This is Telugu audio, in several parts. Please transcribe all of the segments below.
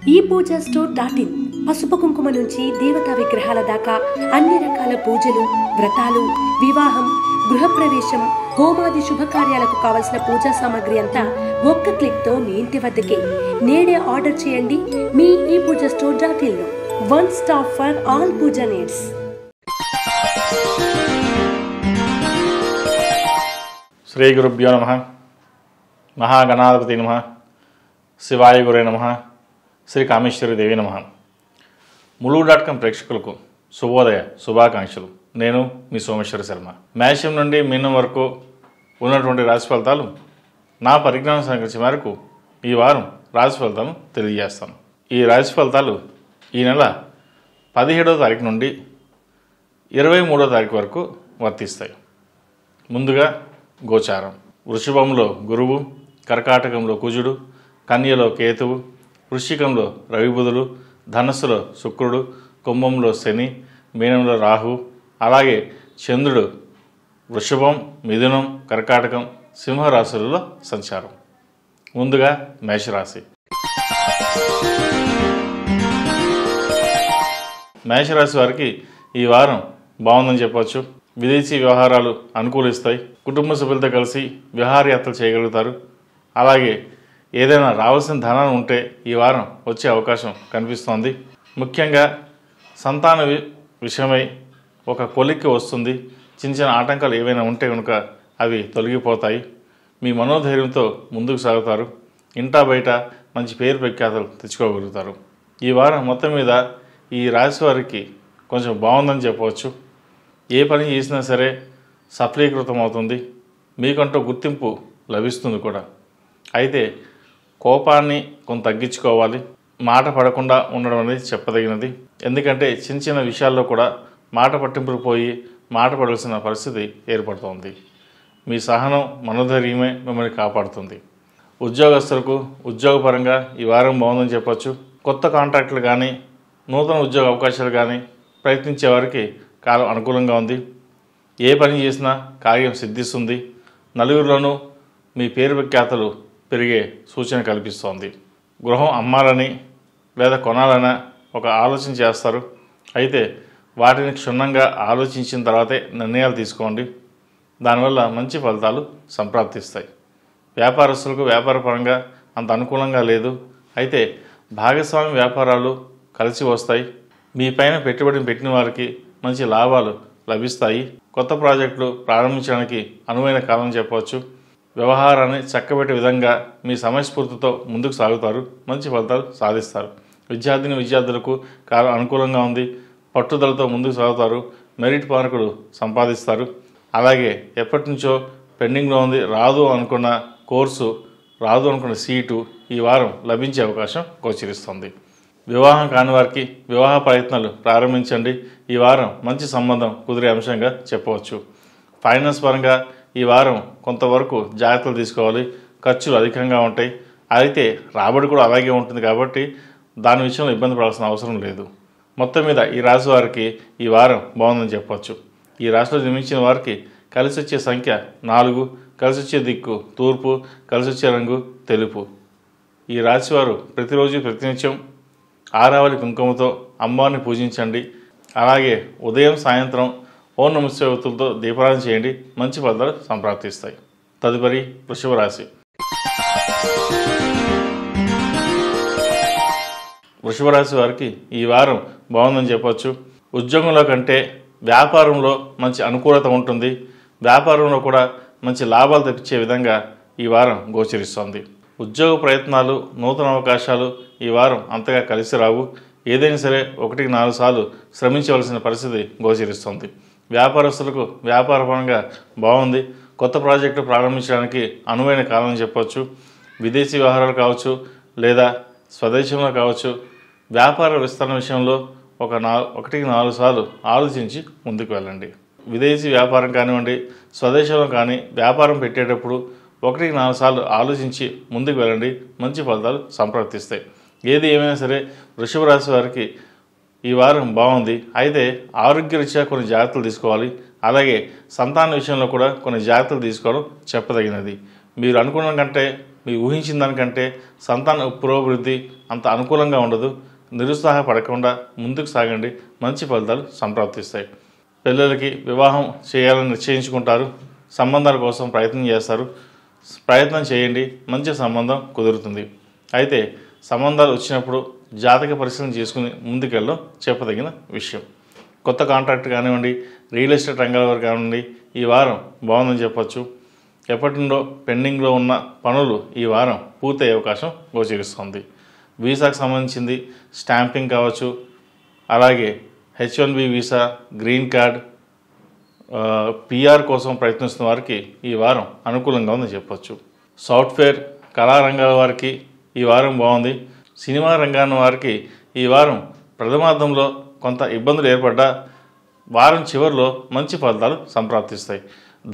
ePoojaStore.in పసుపు కుంకుమ నుంచి దేవతా విగ్రహాల దాకా అన్ని రకాల పూజలు, వ్రతాలు, వివాహం, గృహప్రవేశం, హోమాది శుభకార్యాలకు కావలసిన పూజా సామాగ్రి అంతా ఒక్క క్లిక్తో మీ ఇంటి వద్దకే. నేడే ఆర్డర్ చేయండి మీ ePoojaStore.in లో. One stop for all puja needs. Shri గురుభ్యో నమః. మహాగణాధిపతి నమః. శివాయ గురే నమః. శ్రీ కామేశ్వరి దేవి నమః. ములుగు.com ప్రేక్షకులకు శుభోదయ శుభాకాంక్షలు. నేను మీ సోమేశ్వర శర్మ. మేషం నుండి మీనం వరకు ఉన్నటువంటి రాశి ఫలితాలు నా పరిజ్ఞానం సంకరించే మేరకు ఈ వారం రాశి ఫలితాలను తెలియజేస్తాను. ఈ రాశి ఫలితాలు ఈ నెల 17వ తారీఖు నుండి 23వ తారీఖు వరకు వర్తిస్తాయి. ముందుగా గోచారం. వృషభంలో గురువు, కర్కాటకంలో కుజుడు, కన్యలో కేతువు, వృశ్చికంలో రవిబుధులు, ధనస్సులో శుక్రుడు, కుంభంలో శని, మీనంలో రాహు, అలాగే చంద్రుడు వృషభం, మిథునం, కర్కాటకం, సింహరాశులలో సంచారం. ముందుగా మేషరాశి. మేషరాశి వారికి ఈ వారం బాగుందని చెప్పవచ్చు. విదేశీ వ్యవహారాలు అనుకూలిస్తాయి. కుటుంబ సభ్యులతో కలిసి విహారయాత్రలు చేయగలుగుతారు. అలాగే ఏదైనా రావాల్సిన ధనాన్ని ఉంటే ఈ వారం వచ్చే అవకాశం కనిపిస్తోంది. ముఖ్యంగా సంతాన విషయమై ఒక కొలిక్కి వస్తుంది. చిన్న చిన్న ఆటంకాలు ఏవైనా ఉంటే కనుక అవి తొలగిపోతాయి. మీ మనోధైర్యంతో ముందుకు సాగుతారు. ఇంటా బయట మంచి పేరు ప్రఖ్యాతలు తెచ్చుకోగలుగుతారు. ఈ వారం మొత్తం మీద ఈ రాశి వారికి కొంచెం బాగుందని చెప్పవచ్చు. ఏ పని చేసినా సరే సఫలీకృతం అవుతుంది. మీకంటూ గుర్తింపు లభిస్తుంది కూడా. అయితే కోపాన్ని కొంత తగ్గించుకోవాలి. మాట పడకుండా ఉండడం అనేది చెప్పదగినది. ఎందుకంటే చిన్న చిన్న విషయాల్లో కూడా మాట పట్టింపులు పోయి మాట పడాల్సిన పరిస్థితి ఏర్పడుతోంది. మీ సహనం, మనోధైర్యమే మిమ్మల్ని కాపాడుతుంది. ఉద్యోగస్తులకు ఉద్యోగపరంగా ఈ వారం బాగుందని చెప్పచ్చు. కొత్త కాంట్రాక్టులు కానీ నూతన ఉద్యోగ అవకాశాలు కానీ ప్రయత్నించే వారికి కాలం అనుకూలంగా ఉంది. ఏ పని చేసినా కార్యం సిద్ధిస్తుంది. నలుగురిలోనూ మీ పేరు ప్రఖ్యాతలు పెరిగే సూచన కల్పిస్తోంది. గృహం అమ్మాలని లేదా కొనాలన్నా ఒక ఆలోచన చేస్తారు. అయితే వాటిని క్షుణ్ణంగా ఆలోచించిన తర్వాతే నిర్ణయాలు తీసుకోండి. దానివల్ల మంచి ఫలితాలు సంప్రాప్తిస్తాయి. వ్యాపారస్తులకు వ్యాపారపరంగా అంత అనుకూలంగా లేదు. అయితే భాగస్వామి వ్యాపారాలు కలిసి వస్తాయి. మీ పైన పెట్టుబడిని పెట్టిన వారికి మంచి లాభాలు లభిస్తాయి. కొత్త ప్రాజెక్టులు ప్రారంభించడానికి అనువైన కాలం చెప్పవచ్చు. వ్యవహారాన్ని చక్కబెట్టే విధంగా మీ సమయస్ఫూర్తితో ముందుకు సాగుతారు. మంచి ఫలితాలు సాధిస్తారు. విద్యార్థులకు కాలం అనుకూలంగా ఉంది. పట్టుదలతో ముందుకు సాగుతారు. మెరిట్ మార్కులు సంపాదిస్తారు. అలాగే ఎప్పటి నుంచో పెండింగ్లో ఉంది, రాదు అనుకున్న కోర్సు, రాదు అనుకున్న సీటు ఈ వారం లభించే అవకాశం గోచరిస్తుంది. వివాహం కాని వారికి వివాహ ప్రయత్నాలు ప్రారంభించండి. ఈ వారం మంచి సంబంధం కుదిరే అంశంగా చెప్పవచ్చు. ఫైనాన్స్ పరంగా ఈ వారం కొంతవరకు జాగ్రత్తలు తీసుకోవాలి. ఖర్చులు అధికంగా ఉంటాయి. అయితే రాబడి కూడా అలాగే ఉంటుంది కాబట్టి దాని విషయంలో ఇబ్బంది పడాల్సిన అవసరం లేదు. మొత్తం మీద ఈ రాశి వారికి ఈ వారం బాగుందని చెప్పవచ్చు. ఈ రాశిలో జన్మించిన వారికి కలిసి వచ్చే సంఖ్య 4, కలిసి వచ్చే దిక్కు తూర్పు, కలిసి వచ్చే రంగు తెలుపు. ఈ రాశి వారు ప్రతిరోజు ప్రతినిత్యం ఆరావళి కుంకుమతో అమ్మవారిని పూజించండి. అలాగే ఉదయం సాయంత్రం ఓం నమః శివాయ ఒత్తులతో దీపారాధన చేయండి. మంచి ఫలితాలు సంప్రాప్తిస్తాయి. తదుపరి వృషభ రాశి. వృషభ రాశి వారికి ఈ వారం బాగుందని చెప్పవచ్చు. ఉద్యోగంలో కంటే వ్యాపారంలో మంచి అనుకూలత ఉంటుంది. వ్యాపారంలో కూడా మంచి లాభాలు తెప్పించే విధంగా ఈ వారం గోచరిస్తోంది. ఉద్యోగ ప్రయత్నాలు, నూతన అవకాశాలు ఈ వారం అంతగా కలిసి రావు. ఏదైనా సరే 1-4 సార్లు శ్రమించవలసిన పరిస్థితి గోచరిస్తుంది. వ్యాపారస్తులకు వ్యాపారపరంగా బాగుంది. కొత్త ప్రాజెక్టు ప్రారంభించడానికి అనువైన కాలం చెప్పవచ్చు. విదేశీ వ్యవహారాలు కావచ్చు లేదా స్వదేశంలో కావచ్చు. వ్యాపార విస్తరణ విషయంలో 1-4 సార్లు ఆలోచించి ముందుకు వెళ్ళండి. విదేశీ వ్యాపారం కానివ్వండి, స్వదేశంలో కానీ వ్యాపారం పెట్టేటప్పుడు 1-4 సార్లు ఆలోచించి ముందుకు వెళ్ళండి. మంచి ఫలితాలు సంప్రాప్తిస్తాయి. ఏది ఏమైనా సరే వృషభ రాశి వారికి ఈ వారం బాగుంది. అయితే ఆరోగ్యరీత్యా కొన్ని జాగ్రత్తలు తీసుకోవాలి. అలాగే సంతాన విషయంలో కూడా కొన్ని జాగ్రత్తలు తీసుకోవడం చెప్పదగినది. మీరు అనుకున్న కంటే మీరు ఊహించిన దానికంటే సంతాన పురోభివృద్ధి అంత అనుకూలంగా ఉండదు. నిరుత్సాహపడకుండా ముందుకు సాగండి, మంచి ఫలితాలు సంప్రాప్తిస్తాయి. పిల్లలకి వివాహం చేయాలని నిశ్చయించుకుంటారు, సంబంధాల కోసం ప్రయత్నం చేస్తారు. ప్రయత్నం చేయండి, మంచి సంబంధం కుదురుతుంది. అయితే సంబంధాలు వచ్చినప్పుడు జాతక పరిశీలన చేసుకుని ముందుకెళ్ళడం చెప్పదగిన విషయం. కొత్త కాంట్రాక్ట్ కానివ్వండి, రియల్ ఎస్టేట్ రంగాల వారు కానివ్వండి, ఈ వారం బాగుందని చెప్పొచ్చు. ఎప్పటి నుండో పెండింగ్లో ఉన్న పనులు ఈ వారం పూర్తయ్యే అవకాశం గోచరిస్తుంది. వీసాకు సంబంధించింది స్టాంపింగ్ కావచ్చు, అలాగే H1B visa, green card, PR కోసం ప్రయత్నిస్తున్న వారికి ఈ వారం అనుకూలంగా ఉందని చెప్పొచ్చు. సాఫ్ట్వేర్ కళారంగాల వారికి ఈ వారం బాగుంది. సినిమా రంగాన్ని వారికి ఈ వారం ప్రథమార్థంలో కొంత ఇబ్బందులు ఏర్పడ్డా వారం చివరిలో మంచి ఫలితాలు సంప్రాప్తిస్తాయి.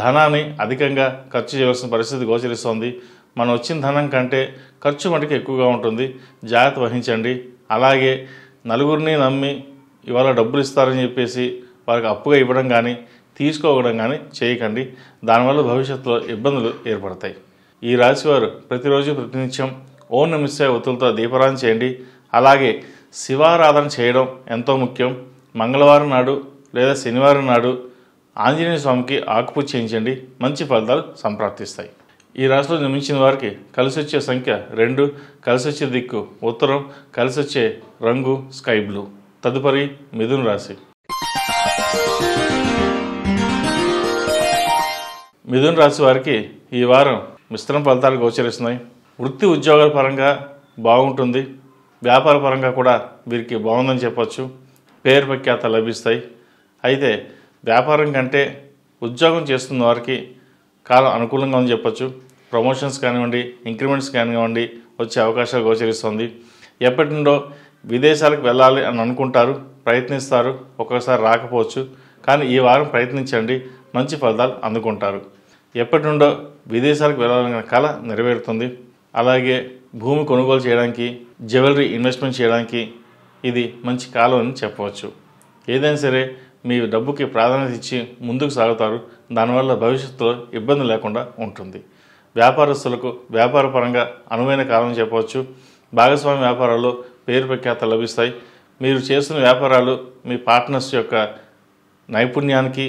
ధనాన్ని అధికంగా ఖర్చు చేయవలసిన పరిస్థితి గోచరిస్తోంది. మనం వచ్చిన ధనం కంటే ఖర్చు మటుకు ఎక్కువగా ఉంటుంది, జాగ్రత్త వహించండి. అలాగే నలుగురిని నమ్మి ఇవాళ డబ్బులు ఇస్తారని చెప్పేసి వారికి అప్పుగా ఇవ్వడం కానీ తీసుకోవడం కానీ చేయకండి. దానివల్ల భవిష్యత్తులో ఇబ్బందులు ఏర్పడతాయి. ఈ రాశివారు ప్రతిరోజు ప్రతినిత్యం ఓం నమః శివాయ ఒత్తులతో దీపారాధన చేయండి. అలాగే శివారాధన చేయడం ఎంతో ముఖ్యం. మంగళవారం నాడు లేదా శనివారం నాడు ఆంజనేయ స్వామికి ఆకుపూజ చేయించండి, మంచి ఫలితాలు సంప్రాప్తిస్తాయి. ఈ రాశిలో జన్మించిన వారికి కలిసి వచ్చే సంఖ్య 2, కలిసి వచ్చే దిక్కు ఉత్తరం, కలిసి వచ్చే రంగు స్కై బ్లూ. తదుపరి మిథున రాశి. మిథున రాశి వారికి ఈ వారం మిశ్రమ ఫలితాలు గోచరిస్తున్నాయి. వృత్తి ఉద్యోగాల పరంగా బాగుంటుంది, వ్యాపార పరంగా కూడా వీరికి బాగుందని చెప్పొచ్చు. పేరు ప్రఖ్యాత లభిస్తాయి. అయితే వ్యాపారం కంటే ఉద్యోగం చేస్తున్న వారికి కాలం అనుకూలంగా ఉందని చెప్పొచ్చు. ప్రమోషన్స్ కానివ్వండి, ఇంక్రిమెంట్స్ కానివ్వండి వచ్చే అవకాశాలు గోచరిస్తుంది. ఎప్పటి నుండో విదేశాలకు వెళ్ళాలి అని అనుకుంటారు, ప్రయత్నిస్తారు, ఒక్కొక్కసారి రాకపోవచ్చు. కానీ ఈ వారం ప్రయత్నించండి, మంచి ఫలితాలు అందుకుంటారు. ఎప్పటి నుండో విదేశాలకు వెళ్ళాలనే కళ నెరవేరుతుంది. అలాగే భూమి కొనుగోలు చేయడానికి, జ్యువెలరీ ఇన్వెస్ట్మెంట్ చేయడానికి ఇది మంచి కాలం అని చెప్పవచ్చు. ఏదైనా సరే మీ డబ్బుకి ప్రాధాన్యత ఇచ్చి ముందుకు సాగుతారు. దానివల్ల భవిష్యత్తులో ఇబ్బంది లేకుండా ఉంటుంది. వ్యాపారస్తులకు వ్యాపార పరంగా అనువైన కాలం చెప్పవచ్చు. భాగస్వామి వ్యాపారాల్లో పేరు ప్రఖ్యాతలు లభిస్తాయి. మీరు చేస్తున్న వ్యాపారాలు మీ పార్ట్నర్స్ యొక్క నైపుణ్యానికి,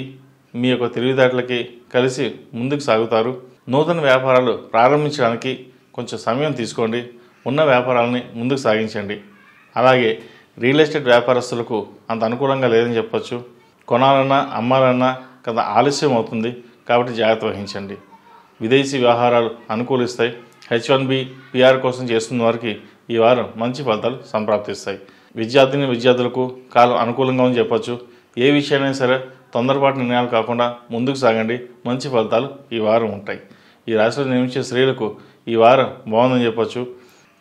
మీ యొక్క తెలివితేటలకి కలిసి ముందుకు సాగుతారు. నూతన వ్యాపారాలు ప్రారంభించడానికి కొంచెం సమయం తీసుకోండి. ఉన్న వ్యాపారాలని ముందుకు సాగించండి. అలాగే రియల్ ఎస్టేట్ వ్యాపారస్తులకు అంత అనుకూలంగా లేదని చెప్పొచ్చు. కొనాలన్నా అమ్మాలన్నా కొంత ఆలస్యం అవుతుంది, కాబట్టి జాగ్రత్త వహించండి. విదేశీ వ్యవహారాలు అనుకూలిస్తాయి. H1B PR కోసం చేస్తున్న వారికి ఈ వారం మంచి ఫలితాలు సంప్రాప్తిస్తాయి. విద్యార్థులకు కాలం అనుకూలంగా ఉందని చెప్పొచ్చు. ఏ విషయాన్ని సరే తొందరపాటు నిర్ణయాలు కాకుండా ముందుకు సాగండి, మంచి ఫలితాలు ఈ వారం ఉంటాయి. ఈ రాశిలో నిర్మించే స్త్రీలకు ఈ వారం బాగుందని చెప్పొచ్చు.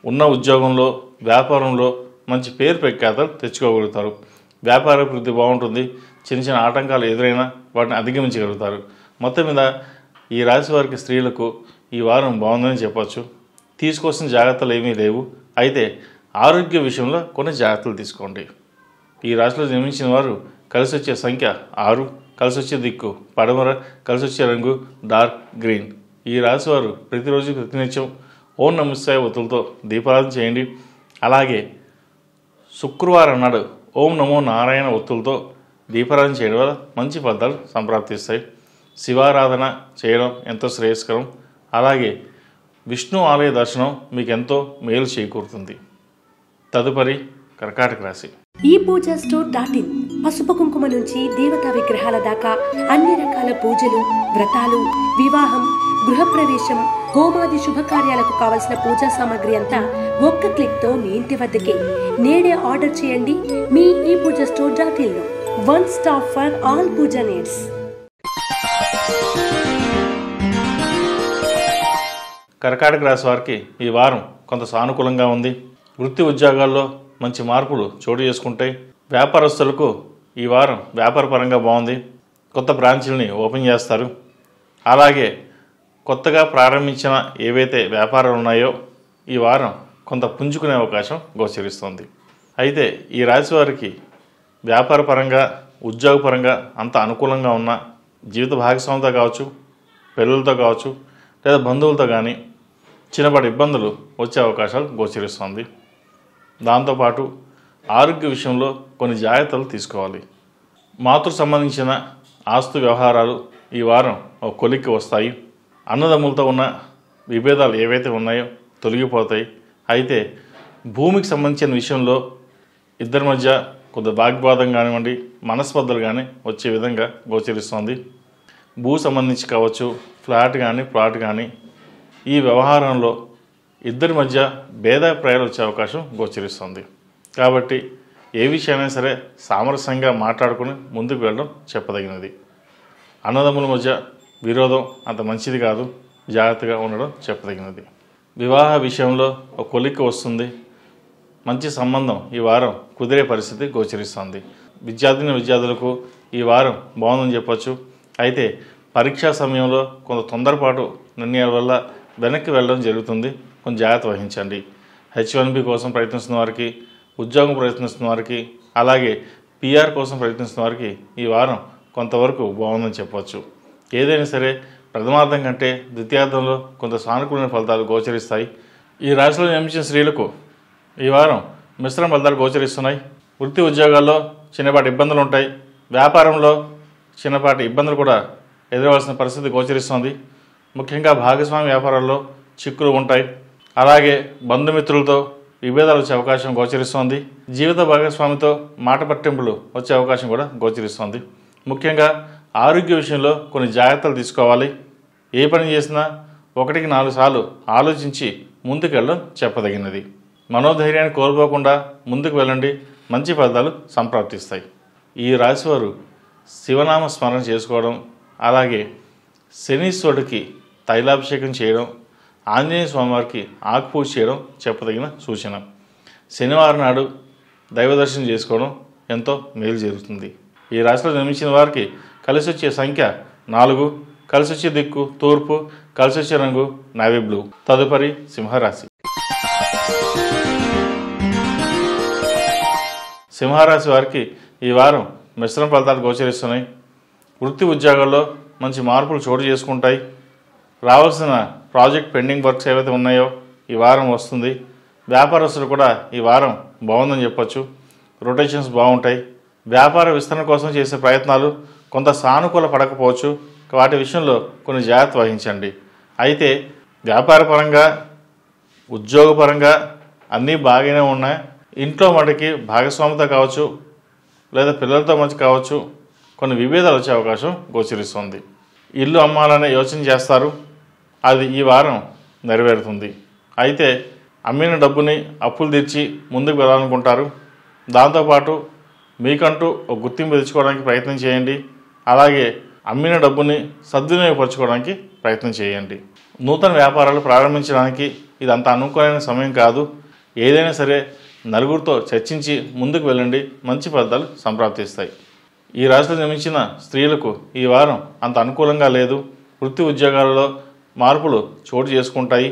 ఉన్న ఉద్యోగంలో, వ్యాపారంలో మంచి పేరు ప్రఖ్యాతలు తెచ్చుకోగలుగుతారు. వ్యాపార అభివృద్ధి బాగుంటుంది. చిన్న చిన్న ఆటంకాలు ఎదురైనా వాటిని అధిగమించగలుగుతారు. మొత్తం మీద ఈ రాశి వారికి స్త్రీలకు ఈ వారం బాగుందని చెప్పొచ్చు. తీసుకోవాల్సిన జాగ్రత్తలు ఏమీ లేవు. అయితే ఆరోగ్య విషయంలో కొన్ని జాగ్రత్తలు తీసుకోండి. ఈ రాశిలో జన్మించిన వారు కలిసి వచ్చే సంఖ్య 6, కలిసి వచ్చే దిక్కు పడమర, కలిసి వచ్చే రంగు డార్క్ గ్రీన్. ఈ రాశి వారు ప్రతిరోజు ప్రతినిత్యం ఓం నమః శివాయ ఒత్తులతో దీపారాధన చేయండి. అలాగే శుక్రవారం నాడు ఓం నమో నారాయణ ఒత్తులతో దీపారాధన చేయడం వల్ల మంచి ఫలితాలు సంప్రాప్తిస్తాయి. శివారాధన చేయడం ఎంతో శ్రేయస్కరం. అలాగే విష్ణు ఆలయ దర్శనం మీకు ఎంతో మేలు చేకూరుతుంది. తదుపరి కర్కాటక రాశి. ఈ పూజా స్టోర్.in పసుపు కుంకుమ నుంచి దేవతా విగ్రహాల దాకా అన్ని రకాల పూజలు, వ్రతాలు, వివాహం, గృహప్రవేశం, హోమాది శుభకార్యాలకు కావలసిన పూజా సామాగ్రి అంతా ఒక్క క్లిక్ తో మీ ఇంటి వద్దకే. నేడే ఆర్డర్ చేయండి మీ ఈ పూజా స్టోర్.in లో. One stop for all puja needs. కర్కాటక రాశి వారికి ఈ వారం కొంత సానుకూలంగా ఉంది. వృత్తి ఉద్యోగాల్లో మంచి మార్పులు చోటు చేసుకుంటాయి. వ్యాపారస్తులకు ఈ వారం వ్యాపార పరంగా బాగుంది. కొత్త బ్రాంచీలని ఓపెన్ చేస్తారు. అలాగే కొత్తగా ప్రారంభించిన ఏవైతే వ్యాపారాలు ఉన్నాయో ఈ వారం కొంత పుంజుకునే అవకాశం గోచరిస్తుంది. అయితే ఈ రాశి వారికి వ్యాపార పరంగా, ఉద్యోగపరంగా అంత అనుకూలంగా ఉన్న జీవిత భాగస్వామితో కావచ్చు, పిల్లలతో కావచ్చు, లేదా బంధువులతో కానీ చిన్నపాటి ఇబ్బందులు వచ్చే అవకాశాలు గోచరిస్తుంది. దాంతోపాటు ఆరోగ్య విషయంలో కొన్ని జాగ్రత్తలు తీసుకోవాలి. మాతృ సంబంధించిన ఆస్తు వ్యవహారాలు ఈ వారం ఒక కొలిక్కి వస్తాయి. అన్నదమ్ములతో ఉన్న విభేదాలు ఏవైతే ఉన్నాయో తొలగిపోతాయి. అయితే భూమికి సంబంధించిన విషయంలో ఇద్దరి మధ్య కొంత వాగ్వాదం కానివ్వండి, మనస్పర్ధలు కానీ వచ్చే విధంగా గోచరిస్తుంది. భూ సంబంధించి కావచ్చు, ఫ్లాట్ కానీ ప్లాట్ కానీ ఈ వ్యవహారంలో ఇద్దరి మధ్య భేదాభిప్రాయాలు వచ్చే అవకాశం గోచరిస్తుంది. కాబట్టి ఏ విషయమైనా సరే సామరస్యంగా మాట్లాడుకుని ముందుకు వెళ్ళడం చెప్పదగినది. అన్నదమ్ముల మధ్య విరోధం అంత మంచిది కాదు, జాగ్రత్తగా ఉండడం చెప్పదగినది. వివాహ విషయంలో ఒక కొలిక్కి వస్తుంది. మంచి సంబంధం ఈ వారం కుదిరే పరిస్థితి గోచరిస్తుంది. విద్యార్థులకు ఈ వారం బాగుందని చెప్పచ్చు. అయితే పరీక్షా సమయంలో కొంత తొందరపాటు నిర్ణయాల వల్ల వెనక్కి వెళ్ళడం జరుగుతుంది. కొంచెం జాగ్రత్త వహించండి. H1B కోసం ప్రయత్నిస్తున్న వారికి, ఉద్యోగం ప్రయత్నిస్తున్న వారికి, అలాగే PR కోసం ప్రయత్నిస్తున్న వారికి ఈ వారం కొంతవరకు బాగుందని చెప్పవచ్చు. ఏదైనా సరే ప్రథమార్థం కంటే ద్వితీయార్థంలో కొంత సానుకూలమైన ఫలితాలు గోచరిస్తాయి. ఈ రాశిలో జన్మించిన స్త్రీలకు ఈ వారం మిశ్రమ ఫలితాలు గోచరిస్తున్నాయి. వృత్తి ఉద్యోగాల్లో చిన్నపాటి ఇబ్బందులు ఉంటాయి. వ్యాపారంలో చిన్నపాటి ఇబ్బందులు కూడా ఎదురవలసిన పరిస్థితి గోచరిస్తుంది. ముఖ్యంగా భాగస్వామి వ్యాపారాల్లో చిక్కులు ఉంటాయి. అలాగే బంధుమిత్రులతో విభేదాలు వచ్చే అవకాశం గోచరిస్తోంది. జీవిత భాగస్వామితో మాట పట్టింపులు వచ్చే అవకాశం కూడా గోచరిస్తోంది. ముఖ్యంగా ఆరోగ్య విషయంలో కొన్ని జాగ్రత్తలు తీసుకోవాలి. ఏ పని చేసినా 1-4 సార్లు ఆలోచించి ముందుకు వెళ్ళడం చెప్పదగినది. మనోధైర్యాన్ని కోల్పోకుండా ముందుకు వెళ్ళండి. మంచి ఫలితాలు సంప్రాప్తిస్తాయి. ఈ రాశివారు శివనామ స్మరణ చేసుకోవడం, అలాగే శనీశ్వరుడికి తైలాభిషేకం చేయడం, ఆంజనేయ స్వామివారికి ఆకుపూజ చేయడం చెప్పదగిన సూచన. శనివారం నాడు దైవ దర్శనం చేసుకోవడం ఎంతో మేలు జరుగుతుంది. ఈ రాశిలో జన్మించిన వారికి కలిసి వచ్చే సంఖ్య 4, కలిసి వచ్చే దిక్కు తూర్పు, కలిసి వచ్చే రంగు నావీ బ్లూ. తదుపరి సింహరాశి. సింహరాశి వారికి ఈ వారం మిశ్రమ ఫలితాలు గోచరిస్తున్నాయి. వృత్తి ఉద్యోగాల్లో మంచి మార్పులు చోటు చేసుకుంటాయి. రావాల్సిన ప్రాజెక్ట్ పెండింగ్ వర్క్స్ ఏవైతే ఉన్నాయో ఈ వారం వస్తుంది. వ్యాపారస్తులు కూడా ఈ వారం బాగుందని చెప్పచ్చు. రొటేషన్స్ బాగుంటాయి. వ్యాపార విస్తరణ కోసం చేసే ప్రయత్నాలు కొంత సానుకూల పడకపోవచ్చు. వాటి విషయంలో కొన్ని జాగ్రత్త వహించండి. అయితే వ్యాపారపరంగా, ఉద్యోగపరంగా అన్నీ బాగానే ఉన్నాయి. ఇంట్లో మటుకి భాగస్వామితో కావచ్చు, లేదా పిల్లలతో మధ్య కావచ్చు, కొన్ని విభేదాలు వచ్చే అవకాశం గోచరిస్తుంది. ఇల్లు అమ్మాలనే యోచన చేస్తారు. అది ఈ వారం నెరవేరుతుంది. అయితే అమ్మిన డబ్బుని అప్పులు తీర్చి ముందుకు వెళ్ళాలనుకుంటారు. దాంతోపాటు మీకంటూ ఒక గుర్తింపు తెచ్చుకోవడానికి ప్రయత్నం చేయండి. అలాగే అమ్మిన డబ్బుని సద్వినియోగపరచుకోవడానికి ప్రయత్నం చేయండి. నూతన వ్యాపారాలు ప్రారంభించడానికి ఇది అంత అనుకూలమైన సమయం కాదు. ఏదైనా సరే నలుగురితో చర్చించి ముందుకు వెళ్ళండి. మంచి ఫలితాలు సంప్రాప్తిస్తాయి. ఈ రాశిలో జన్మించిన స్త్రీలకు ఈ వారం అంత అనుకూలంగా లేదు. వృత్తి ఉద్యోగాలలో మార్పులు చోటు చేసుకుంటాయి.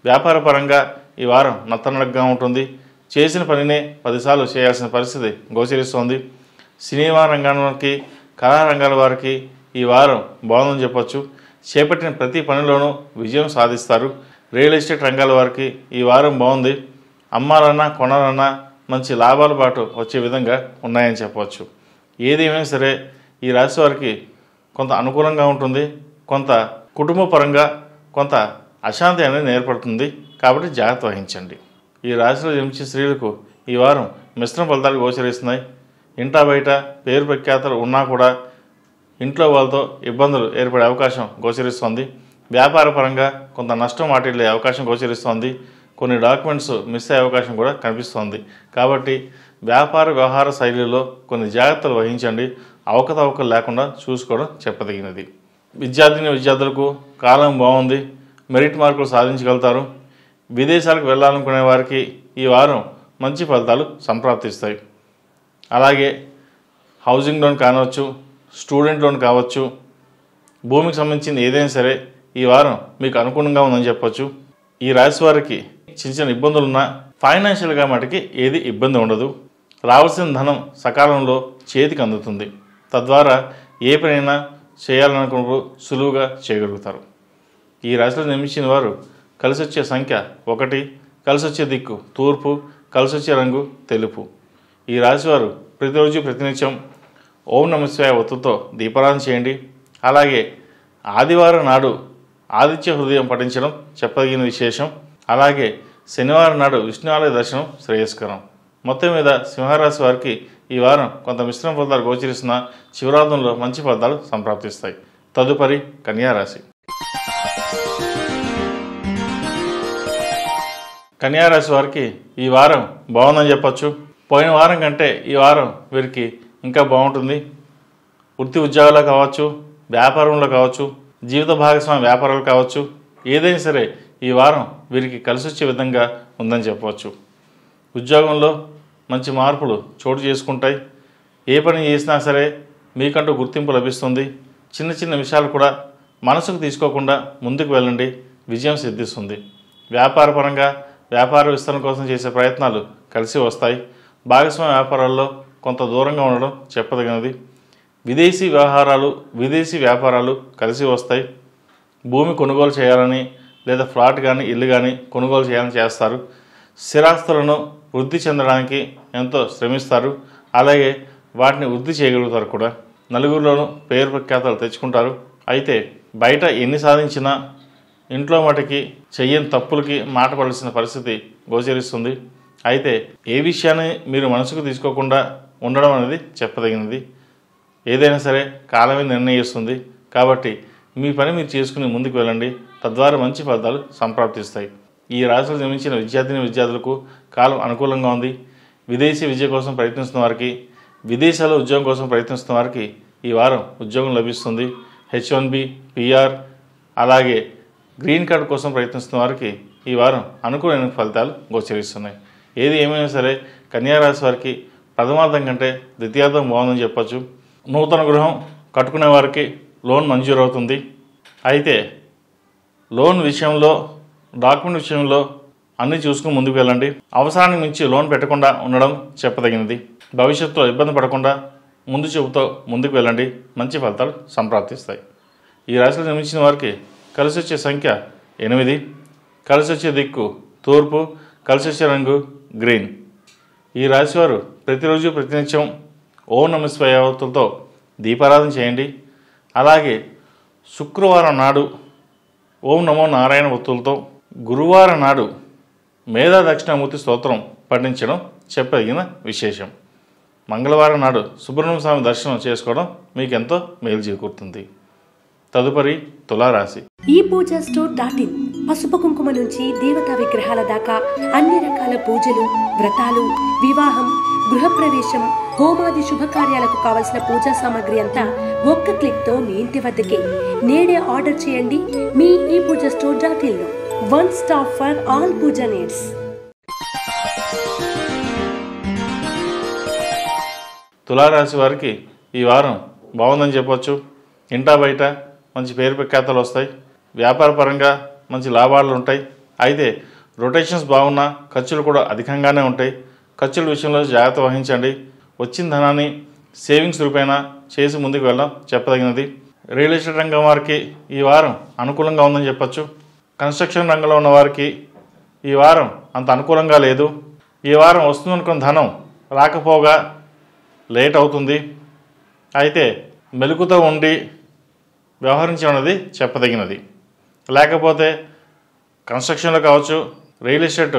వ్యాపార పరంగా ఈ వారం నత్తనడకగా ఉంటుంది. చేసిన పనినే 10 సార్లు చేయాల్సిన పరిస్థితి గోచరిస్తోంది. సినిమా రంగానికి, కళారంగాల వారికి ఈ వారం బాగుందని చెప్పచ్చు. చేపట్టిన ప్రతి పనిలోనూ విజయం సాధిస్తారు. రియల్ ఎస్టేట్ రంగాల వారికి ఈ వారం బాగుంది. అమ్మాలన్నా కొనాలన్నా మంచి లాభాల బాటు వచ్చే విధంగా ఉన్నాయని చెప్పవచ్చు. ఏదేమైనా సరే ఈ రాశి వారికి కొంత అనుకూలంగా ఉంటుంది. కొంత కుటుంబ పరంగా కొంత అశాంతి అనేది ఏర్పడుతుంది. కాబట్టి జాగ్రత్త వహించండి. ఈ రాశిలో జన్మించిన స్త్రీలకు ఈ వారం మిశ్రమ ఫలితాలు గోచరిస్తున్నాయి. ఇంటా బయట పేరు ప్రఖ్యాతలు ఉన్నా కూడా ఇంట్లో వాళ్ళతో ఇబ్బందులు ఏర్పడే అవకాశం గోచరిస్తోంది. వ్యాపార పరంగా కొంత నష్టం వాటిల్లే అవకాశం గోచరిస్తోంది. కొన్ని డాక్యుమెంట్స్ మిస్ అయ్యే అవకాశం కూడా కనిపిస్తోంది. కాబట్టి వ్యాపార వ్యవహార శైలిలో కొన్ని జాగ్రత్తలు వహించండి. అవకతవకలు లేకుండా చూసుకోవడం చెప్పదగినది. విద్యార్థులకు కాలం బాగుంది. మెరిట్ మార్కులు సాధించగలుగుతారు. విదేశాలకు వెళ్ళాలనుకునే వారికి ఈ వారం మంచి ఫలితాలు సంప్రాప్తిస్తాయి. అలాగే హౌసింగ్ లోన్ కావచ్చు, స్టూడెంట్ లోన్ కావచ్చు, భూమికి సంబంధించింది ఏదైనా సరే ఈ వారం మీకు అనుకూలంగా ఉందని చెప్పొచ్చు. ఈ రాశి వారికి చిన్న చిన్న ఇబ్బందులున్నా ఫైనాన్షియల్గా మటుకి ఏది ఇబ్బంది ఉండదు. రావాల్సిన ధనం సకాలంలో చేతికి అందుతుంది. తద్వారా ఏ పనైనా చేయాలనుకున్నప్పుడు సులువుగా చేయగలుగుతారు. ఈ రాశిలో జన్మించిన వారు కలిసొచ్చే సంఖ్య 1, కలిసొచ్చే దిక్కు తూర్పు, కలిసొచ్చే రంగు తెలుపు. ఈ రాశివారు ప్రతిరోజు ప్రతినిత్యం ఓం నమః శివాయ ఒత్తుతో దీపారాధన చేయండి. అలాగే ఆదివారం నాడు ఆదిత్య హృదయం పఠించడం చెప్పదగిన విశేషం. అలాగే శనివారం నాడు విష్ణు ఆలయ దర్శనం శ్రేయస్కరం. మొత్తం మీద సింహరాశి వారికి ఈ వారం కొంత మిశ్రమ ఫలితాలు గోచరిస్తున్న శివరాత్రంలో మంచి ఫలితాలు సంప్రాప్తిస్తాయి. తదుపరి కన్యారాశి. కన్యారాశి వారికి ఈ వారం బాగుందని చెప్పచ్చు. పోయిన వారం కంటే ఈ వారం వీరికి ఇంకా బాగుంటుంది. వృత్తి ఉద్యోగాల్లో కావచ్చు, వ్యాపారంలో కావచ్చు, జీవిత భాగస్వామి వ్యాపారాలు కావచ్చు, ఏదైనా సరే ఈ వారం వీరికి కలిసి వచ్చే విధంగా ఉందని చెప్పవచ్చు. ఉద్యోగంలో మంచి మార్పులు చోటు చేసుకుంటాయి. ఏ పని చేసినా సరే మీకంటూ గుర్తింపు లభిస్తుంది. చిన్న చిన్న విషయాలు కూడా మనసుకు తీసుకోకుండా ముందుకు వెళ్ళండి, విజయం సిద్ధిస్తుంది. వ్యాపారపరంగా వ్యాపార విస్తరణ కోసం చేసే ప్రయత్నాలు కలిసి వస్తాయి. భాగస్వామ్య వ్యాపారాల్లో కొంత దూరంగా ఉండడం చెప్పదగినది. విదేశీ వ్యవహారాలు, విదేశీ వ్యాపారాలు కలిసి వస్తాయి. భూమి కొనుగోలు చేయాలని లేదా ఫ్లాట్ కానీ ఇల్లు కానీ కొనుగోలు చేయాలని చేస్తారు. స్థిరాస్తులను వృద్ధి చెందడానికి ఎంతో శ్రమిస్తారు. అలాగే వాటిని వృద్ధి చేయగలుగుతారు కూడా. నలుగురిలోనూ పేరు ప్రఖ్యాతలు తెచ్చుకుంటారు. అయితే బయట ఎన్ని సాధించినా ఇంట్లో మటుకి చెయ్యని తప్పులకి మాట పడాల్సిన పరిస్థితి గోచరిస్తుంది. అయితే ఏ విషయాన్ని మీరు మనసుకు తీసుకోకుండా ఉండడం అనేది చెప్పదగినది. ఏదైనా సరే కాలమే నిర్ణయిస్తుంది. కాబట్టి మీ పని మీరు చేసుకుని ముందుకు వెళ్ళండి. తద్వారా మంచి ఫలితాలు సంప్రాప్తిస్తాయి. ఈ రాశిలో జన్మించిన విద్యార్థులకు కాలం అనుకూలంగా ఉంది. విదేశీ విద్య కోసం ప్రయత్నిస్తున్న వారికి, విదేశాల్లో ఉద్యోగం కోసం ప్రయత్నిస్తున్న వారికి ఈ వారం ఉద్యోగం లభిస్తుంది. H1B, PR అలాగే గ్రీన్ కార్డు కోసం ప్రయత్నిస్తున్న వారికి ఈ వారం అనుకూలమైన ఫలితాలు గోచరిస్తున్నాయి. ఏది ఏమైనా సరే కన్యారాశి వారికి ప్రథమార్థం కంటే ద్వితీయార్థం బాగుందని చెప్పచ్చు. నూతన గృహం కట్టుకునే వారికి లోన్ మంజూరు అవుతుంది. అయితే లోన్ విషయంలో, డాక్యుమెంట్ విషయంలో అన్నీ చూసుకుని ముందుకు వెళ్ళండి. అవసరానికి మించి లోన్ పెట్టకుండా ఉండడం చెప్పదగినది. భవిష్యత్తులో ఇబ్బంది పడకుండా ముందు చూపుతో ముందుకు వెళ్ళండి. మంచి ఫలితాలు సంప్రాప్తిస్తాయి. ఈ రాశిలో జన్మించిన వారికి కలిసి వచ్చే సంఖ్య 8, కలిసి వచ్చే దిక్కు తూర్పు, కలిసి వచ్చే రంగు గ్రీన్. ఈ రాశివారు ప్రతిరోజు ప్రతినిత్యం ఓం నమః శివాయ ఒత్తులతో దీపారాధన చేయండి. అలాగే శుక్రవారం నాడు ఓం నమో నారాయణ ఒత్తులతో, గురువారం నాడు మేధా దక్షిణామూర్తి స్తోత్రం పఠించడం చెప్పదగిన విశేషం. మంగళవారం నాడు సుబ్రహ్మణ్య స్వామి దర్శనం చేసుకోవడం మీకు ఎంతో మేలు చేకూరుతుంది. తదుపరి తులారాశి. ఈ పూజా స్టోర్.in పసుపు కుంకుమ నుంచి దేవతా విగ్రహాల దాకా అన్ని రకాల పూజలు, వ్రతాలు, వివాహం, గృహప్రవేశం, హోమాది శుభకార్యాలకు కావలసిన పూజా సామాగ్రి అంతా ఒక్క క్లిక్తో మీ ఇంటి వద్దకే. నేడే ఆర్డర్ చేయండి మీ ఈ పూజా స్టోర్.in లో. One stop for all puja needs. తులారాశి వారికి ఈ వారం బాగుందని చెప్పవచ్చు. ఇంటా బయట మంచి పేరు ప్రఖ్యాతలు వస్తాయి. వ్యాపార పరంగా మంచి లాభాలు ఉంటాయి. అయితే రొటేషన్స్ బాగున్నా ఖర్చులు కూడా అధికంగానే ఉంటాయి. ఖర్చుల విషయంలో జాగ్రత్త వహించండి. వచ్చిన ధనాన్ని సేవింగ్స్ రూపేణా చేసి ముందుకు వెళ్ళడం చెప్పదగినది. రియల్ ఎస్టేట్ రంగం వారికి ఈ వారం అనుకూలంగా ఉందని చెప్పచ్చు. కన్స్ట్రక్షన్ రంగంలో ఉన్న వారికి ఈ వారం అంత అనుకూలంగా లేదు. ఈ వారం వస్తుందనుకున్న ధనం రాకపోగా లేట్ అవుతుంది. అయితే మెలకుతో ఉండి వ్యవహరించడం అనేది చెప్పదగినది. లేకపోతే కన్స్ట్రక్షన్లో కావచ్చు, రియల్ ఎస్టేట్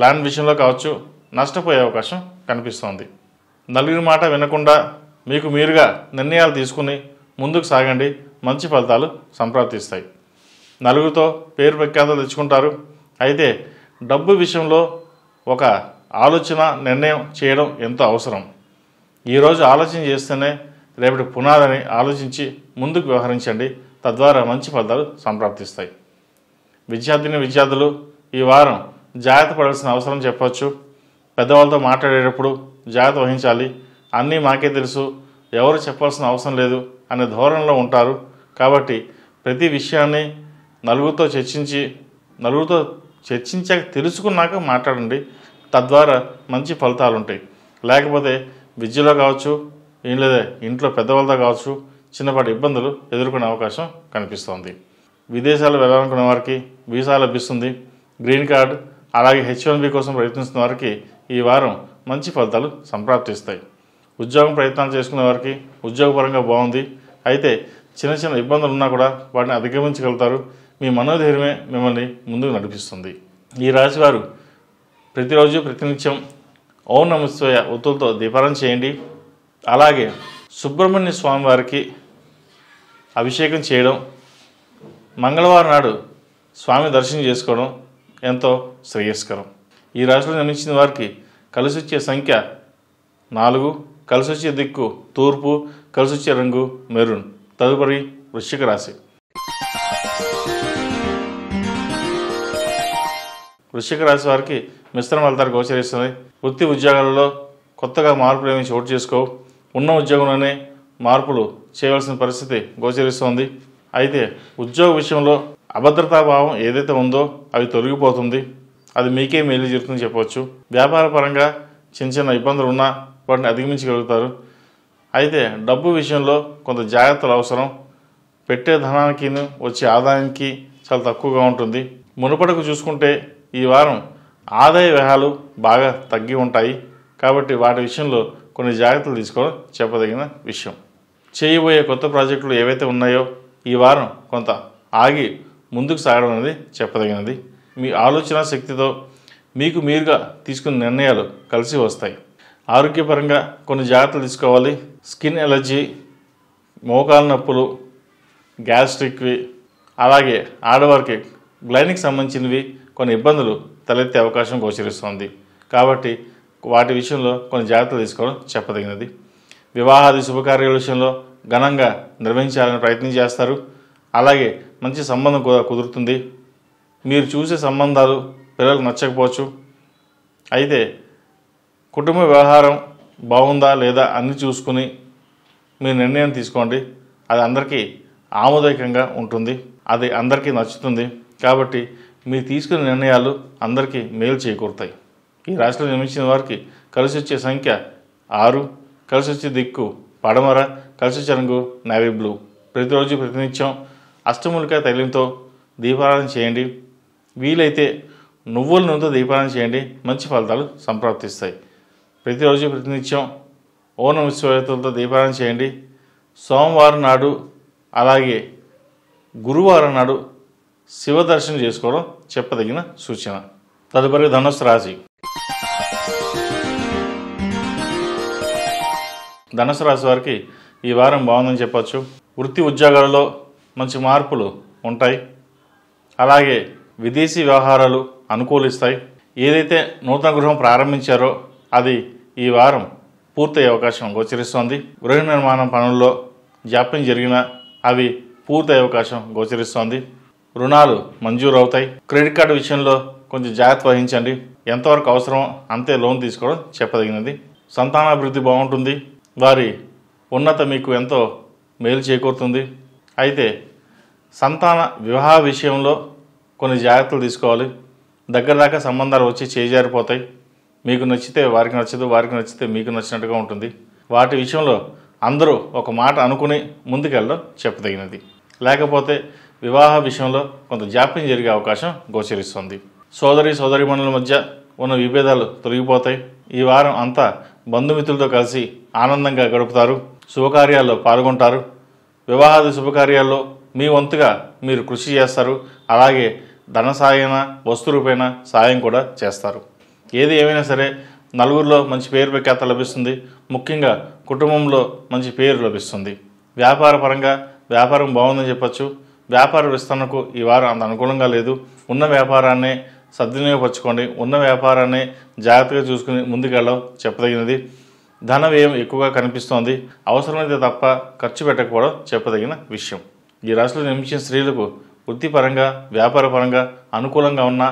ల్యాండ్ విషయంలో కావచ్చు నష్టపోయే అవకాశం కనిపిస్తోంది. నలుగురి మాట వినకుండా మీకు మీరుగా నిర్ణయాలు తీసుకుని ముందుకు సాగండి. మంచి ఫలితాలు సంప్రాప్తిస్తాయి. నలుగురితో పేరు ప్రఖ్యాతలు తెచ్చుకుంటారు. అయితే డబ్బు విషయంలో ఒక ఆలోచన, నిర్ణయం చేయడం ఎంతో అవసరం. ఈరోజు ఆలోచన చేస్తేనే రేపటి పునాదని ఆలోచించి ముందుకు వ్యవహరించండి. తద్వారా మంచి ఫలితాలు సంప్రాప్తిస్తాయి. విద్యార్థులు ఈ వారం జాగ్రత్త పడాల్సిన అవసరం చెప్పవచ్చు. పెద్దవాళ్ళతో మాట్లాడేటప్పుడు జాగ్రత్త వహించాలి. అన్నీ మాకే తెలుసు, ఎవరు చెప్పాల్సిన అవసరం లేదు అనే ధోరణిలో ఉంటారు. కాబట్టి ప్రతి విషయాన్ని నలుగురితో చర్చించాక తెలుసుకున్నాక మాట్లాడండి. తద్వారా మంచి ఫలితాలు ఉంటాయి. లేకపోతే విద్యలో కావచ్చు, లేదా ఇంట్లో పెద్దవాళ్ళతో కావచ్చు చిన్నపాటి ఇబ్బందులు ఎదుర్కొనే అవకాశం కనిపిస్తోంది. విదేశాలు వెళ్ళాలనుకున్న వారికి వీసా లభిస్తుంది. గ్రీన్ కార్డు అలాగే H1B కోసం ప్రయత్నిస్తున్న వారికి ఈ వారం మంచి ఫలితాలు సంప్రాప్తిస్తాయి. ఉద్యోగం ప్రయత్నాలు చేసుకునే వారికి ఉద్యోగపరంగా బాగుంది. అయితే చిన్న చిన్న ఇబ్బందులు ఉన్నా కూడా వాటిని అధిగమించగలుగుతారు. మీ మనోధైర్యమే మిమ్మల్ని ముందుకు నడిపిస్తుంది. ఈ రాశి వారు ప్రతిరోజు ప్రతినిత్యం ఓం నమః శివాయ ఒత్తులతో దీపారాధన చేయండి. అలాగే సుబ్రహ్మణ్య స్వామి వారికి అభిషేకం చేయడం, మంగళవారం నాడు స్వామి దర్శనం చేసుకోవడం ఎంతో శ్రేయస్కరం. ఈ రాశిలో జన్మించిన వారికి కలిసి వచ్చే సంఖ్య 4, కలిసి వచ్చే దిక్కు తూర్పు, కలిసి వచ్చే రంగు మెరూన్. తదుపరి వృశ్చిక రాశి. వృశ్చిక రాశి వారికి మిశ్రమ ఫలితాలు గోచరిస్తున్నాయి. వృత్తి ఉద్యోగాలలో కొత్తగా మార్పులు ఏమి చోటు చేసుకోవు. ఉన్న ఉద్యోగంలోనే మార్పులు చేయవలసిన పరిస్థితి గోచరిస్తోంది. అయితే ఉద్యోగ విషయంలో అభద్రతాభావం ఏదైతే ఉందో అది తొలగిపోతుంది. అది మీకే మేలు జరుగుతుందని చెప్పవచ్చు. వ్యాపార పరంగా చిన్న చిన్న ఇబ్బందులు ఉన్నా వాటిని అధిగమించగలుగుతారు. అయితే డబ్బు విషయంలో కొంత జాగ్రత్తలు అవసరం. పెట్టే ధనానికి వచ్చే ఆదాయానికి చాలా తక్కువగా ఉంటుంది. మునుపటికి చూసుకుంటే ఈ వారం ఆదాయ వ్యయాలు బాగా తగ్గి ఉంటాయి. కాబట్టి వాటి విషయంలో కొన్ని జాగ్రత్తలు తీసుకోవడం చెప్పదగిన విషయం. చేయబోయే కొత్త ప్రాజెక్టులు ఏవైతే ఉన్నాయో ఈ వారం కొంత ఆగి ముందుకు సాగడం అనేది చెప్పదగినది. మీ ఆలోచన శక్తితో మీకు మీరుగా తీసుకున్న నిర్ణయాలు కలిసి వస్తాయి. ఆరోగ్యపరంగా కొన్ని జాగ్రత్తలు తీసుకోవాలి. స్కిన్ ఎలర్జీ, మోకాలు నొప్పులు, గ్యాస్ట్రిక్వి, అలాగే ఆడవారికి గ్లైనిక్ సంబంధించినవి కొన్ని ఇబ్బందులు తలెత్తే అవకాశం గోచరిస్తుంది. కాబట్టి వాటి విషయంలో కొన్ని జాగ్రత్తలు తీసుకోవడం చెప్పదగినది. వివాహాది శుభకార్యాల విషయంలో ఘనంగా నిర్వహించాలని ప్రయత్నం చేస్తారు. అలాగే మంచి సంబంధం కూడా కుదురుతుంది. మీరు చూసే సంబంధాలు పిల్లలకు నచ్చకపోవచ్చు. అయితే కుటుంబ వ్యవహారం బాగుందా లేదా అన్ని చూసుకుని మీరు నిర్ణయం తీసుకోండి. అది అందరికీ ఆమోదకంగా ఉంటుంది. అది అందరికీ నచ్చుతుంది. కాబట్టి మీరు తీసుకునే నిర్ణయాలు అందరికీ మేలు చేకూరుతాయి. ఈ రాశిలో జన్మించిన వారికి కలిసి వచ్చే సంఖ్య 6, కలిసి వచ్చే దిక్కు పడమర, కలిసి వచ్చే రంగు నేవీ బ్లూ. ప్రతిరోజు ప్రతినిత్యం అష్టములికా తైలంతో దీపారాధన చేయండి. వీలైతే నువ్వుల నూనెతో దీపారాధన చేయండి. మంచి ఫలితాలు సంప్రాప్తిస్తాయి. ప్రతిరోజు ప్రతినిత్యం ఓం నమః శివాయతో దీపారాధన చేయండి. సోమవారం నాడు అలాగే గురువారం నాడు శివ దర్శనం చేసుకోవడం చెప్పదగిన సూచన. తదుపరి ధనుస్సు రాశి. ధనుస్సు రాశి వారికి ఈ వారం బాగుందని చెప్పచ్చు. వృత్తి ఉద్యోగాలలో మంచి మార్పులు ఉంటాయి. అలాగే విదేశీ వ్యవహారాలు అనుకూలిస్తాయి. ఏదైతే నూతన గృహం ప్రారంభించారో అది ఈ వారం పూర్తయ్యే అవకాశం గోచరిస్తోంది. గృహ నిర్మాణం పనుల్లో జాప్యం జరిగినా అవి పూర్తయ్యే అవకాశం గోచరిస్తోంది. రుణాలు మంజూరు అవుతాయి. క్రెడిట్ కార్డు విషయంలో కొంచెం జాగ్రత్త వహించండి. ఎంతవరకు అవసరమో అంతే లోన్ తీసుకోవడం చెప్పదగినది. సంతానాభివృద్ధి బాగుంటుంది. వారి ఉన్నత మీకు ఎంతో మేలు చేకూరుతుంది. అయితే సంతాన వివాహ విషయంలో కొన్ని జాగ్రత్తలు తీసుకోవాలి. దగ్గర దాకా సంబంధాలు వచ్చి చేజారిపోతాయి. మీకు నచ్చితే వారికి నచ్చదు, వారికి నచ్చితే మీకు నచ్చినట్టుగా ఉంటుంది. వాటి విషయంలో అందరూ ఒక మాట అనుకుని ముందుకెళ్ళడం చెప్పదగినది. లేకపోతే వివాహ విషయంలో కొంత జాప్యం జరిగే అవకాశం గోచరిస్తుంది. సోదరీమణుల మధ్య ఉన్న విభేదాలు తొలగిపోతాయి. ఈ వారం అంతా బంధుమిత్రులతో కలిసి ఆనందంగా గడుపుతారు. శుభకార్యాల్లో పాల్గొంటారు. వివాహాది శుభకార్యాల్లో మీ వంతుగా మీరు కృషి చేస్తారు. అలాగే ధన సాయన, వస్తు రూపేణ సాయం కూడా చేస్తారు. ఏది ఏమైనా సరే నలుగురిలో మంచి పేరు ప్రఖ్యాత లభిస్తుంది. ముఖ్యంగా కుటుంబంలో మంచి పేరు లభిస్తుంది. వ్యాపార పరంగా వ్యాపారం బాగుందని చెప్పచ్చు. వ్యాపార విస్తరణకు ఈ వారం అంత అనుకూలంగా లేదు. ఉన్న వ్యాపారాన్నే సద్వినియోగపరచుకోండి. ఉన్న వ్యాపారాన్ని జాగ్రత్తగా చూసుకుని ముందుకెళ్ళడం చెప్పదగినది. ధన వ్యయం ఎక్కువగా కనిపిస్తోంది. అవసరమైతే తప్ప ఖర్చు పెట్టకపోవడం చెప్పదగిన విషయం. ఈ రాశిలో జన్మించిన స్త్రీలకు వృత్తిపరంగా వ్యాపారపరంగా అనుకూలంగా ఉన్న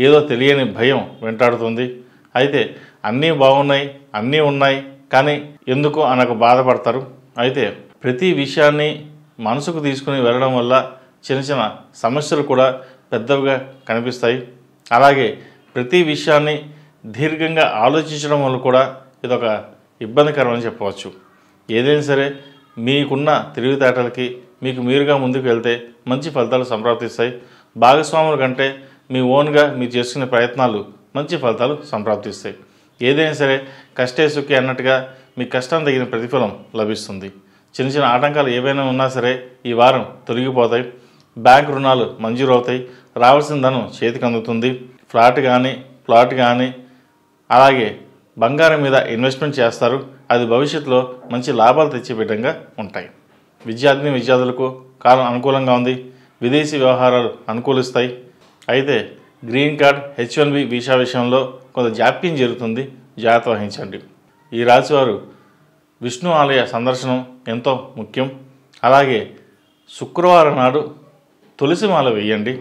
ఏదో తెలియని భయం వెంటాడుతుంది. అయితే అన్నీ బాగున్నాయి, అన్నీ ఉన్నాయి, కానీ ఎందుకు అనకు బాధపడతారు. అయితే ప్రతి విషయాన్ని మనసుకు తీసుకుని వెళ్ళడం వల్ల చిన్న చిన్న సమస్యలు కూడా పెద్దవిగా కనిపిస్తాయి. అలాగే ప్రతి విషయాన్ని దీర్ఘంగా ఆలోచించడం వల్ల కూడా ఇదొక ఇబ్బందికరం అని చెప్పవచ్చు. ఏదైనా సరే మీకున్న తెలివితేటలకి మీకు మీరుగా ముందుకు వెళ్తే మంచి ఫలితాలు సంప్రాప్తిస్తాయి. భాగస్వాముల కంటే మీ ఓన్గా మీరు చేసుకునే ప్రయత్నాలు మంచి ఫలితాలు సంప్రాప్తిస్తాయి. ఏదైనా సరే కష్టే సుఖే అన్నట్టుగా మీ కష్టం తగిన ప్రతిఫలం లభిస్తుంది. చిన్న చిన్న ఆటంకాలు ఏవైనా ఉన్నా సరే ఈ వారం తొలగిపోతాయి. బ్యాంక్ రుణాలు మంజూరు అవుతాయి. రావాల్సిన ధనం చేతికి అందుతుంది. ఫ్లాట్ కానీ ప్లాట్ కానీ అలాగే బంగారం మీద ఇన్వెస్ట్మెంట్ చేస్తారు. అది భవిష్యత్తులో మంచి లాభాలు తెచ్చే విధంగా ఉంటాయి. విద్యార్థులకు కాలం అనుకూలంగా ఉంది. విదేశీ వ్యవహారాలు అనుకూలిస్తాయి. అయితే గ్రీన్ కార్డ్ H1B వీసా విషయంలో కొంత జాప్యం జరుగుతుంది, జాగ్రత్త వహించండి. ఈ రాశివారు విష్ణు ఆలయ సందర్శనం ఎంతో ముఖ్యం. అలాగే శుక్రవారం నాడు తులసి మాల వేయండి,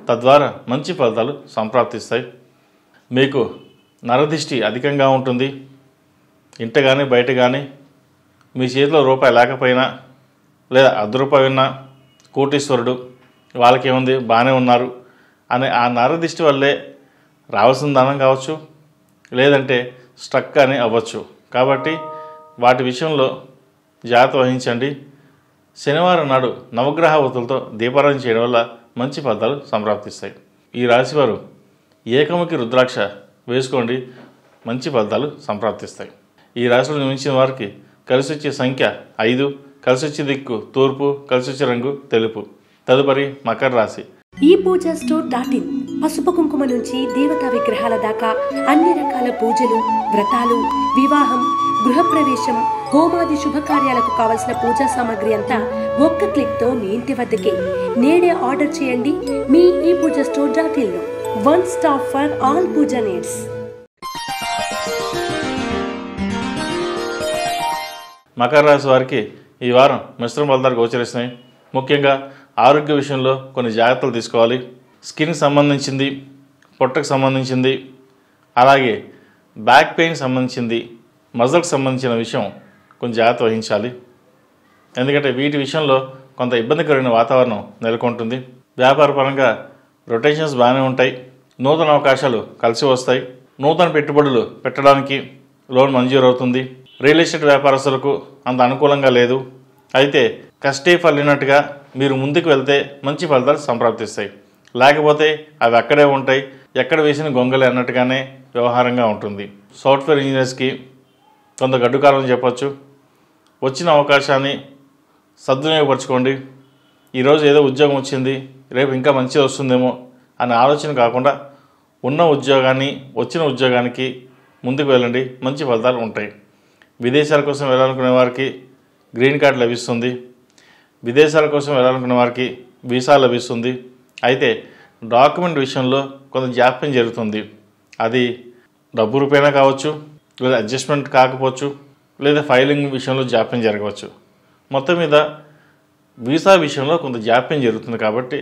తద్వారా మంచి ఫలితాలు సంప్రాప్తిస్తాయి. మీకు నరదిష్టి అధికంగా ఉంటుంది. ఇంట కానీ బయట కానీ మీ చేతిలో రూపాయి లేకపోయినా లేదా ₹1 ఉన్నా కోటీశ్వరుడు వాళ్ళకేముంది బాగానే ఉన్నారు అనే ఆ నరదిష్టి వల్లే రావాల్సిన ధనం కావచ్చు, లేదంటే స్ట్రక్ అని అవ్వచ్చు. కాబట్టి వాటి విషయంలో జాగ్రత్త వహించండి. శనివారం నాడు నవగ్రహ ఒత్తులతో దీపారాధన చేయడం వల్ల మంచి ఫలితాలు సంప్రాప్తిస్తాయి. ఈ రాశివారు ఏకముఖి రుద్రాక్ష వేసుకోండి, మంచి ఫలితాలు సంప్రాప్తిస్తాయి. ఈ రాశిలో జన్మించిన వారికి కలిసి వచ్చే సంఖ్య 5, కలిసి వచ్చే దిక్కు తూర్పు, కలిసి వచ్చే రంగు తెలుపు. తదుపరి మకర రాశి. ePoojaStore.in పసుపు కుంకుమ నుంచి దేవతా విగ్రహాల దాకా అన్ని రకాల పూజలు, వ్రతాలు, వివాహం, గృహప్రవేశం, హోమాది శుభకార్యాలకు కావలసిన పూజా సామాగ్రి అంతా ఒక్క క్లిక్తో మీ ఇంటి వద్దకే. నేడే ఆర్డర్ చేయండి మీ ePoojaStore.in లో. One stop for all puja needs. మకర రాశి వారికి ఈ వారం మిశ్రమ ఫలితాలు గోచరిస్తున్నాయి. ముఖ్యంగా ఆరోగ్య విషయంలో కొన్ని జాగ్రత్తలు తీసుకోవాలి. స్కిన్కి సంబంధించింది, పొట్టకు సంబంధించింది, అలాగే బ్యాక్ పెయిన్ సంబంధించింది, మజిల్కి సంబంధించిన విషయం కొంచెం జాగ్రత్త వహించాలి. ఎందుకంటే వీటి విషయంలో కొంత ఇబ్బందికరమైన వాతావరణం నెలకొంటుంది. వ్యాపారపరంగా రొటేషన్స్ బాగానే ఉంటాయి. నూతన అవకాశాలు కలిసి వస్తాయి. నూతన పెట్టుబడులు పెట్టడానికి లోన్ మంజూరు అవుతుంది. రియల్ ఎస్టేట్ వ్యాపారస్తులకు అంత అనుకూలంగా లేదు. అయితే కష్టే ఫలినట్టుగా మీరు ముందుకు వెళ్తే మంచి ఫలితాలు సంప్రాప్తిస్తాయి. లేకపోతే అవి అక్కడే ఉంటాయి, ఎక్కడ వేసిన గొంగలే అన్నట్టుగానే వ్యవహారంగా ఉంటుంది. సాఫ్ట్వేర్ ఇంజనీర్స్కి కొంత గడ్డుకాలం చెప్పచ్చు. వచ్చిన అవకాశాన్ని సద్వినియోగపరచుకోండి. ఈరోజు ఏదో ఉద్యోగం వచ్చింది, రేపు ఇంకా మంచిగా వస్తుందేమో అనే ఆలోచన కాకుండా ఉన్న ఉద్యోగాన్ని, వచ్చిన ఉద్యోగానికి ముందుకు వెళ్ళండి, మంచి ఫలితాలు ఉంటాయి. విదేశాల కోసం వెళ్ళాలనుకునే వారికి గ్రీన్ కార్డ్ లభిస్తుంది. విదేశాల కోసం వెళ్ళాలనుకునే వారికి వీసా లభిస్తుంది. అయితే డాక్యుమెంట్ విషయంలో కొంత జాప్యం జరుగుతుంది. అది డబ్బు రూపేణా కావచ్చు, లేదా అడ్జస్ట్మెంట్ కాకపోవచ్చు, లేదా ఫైలింగ్ విషయంలో జాప్యం జరగవచ్చు. మొత్తం మీద వీసా విషయంలో కొంత జాప్యం జరుగుతుంది. కాబట్టి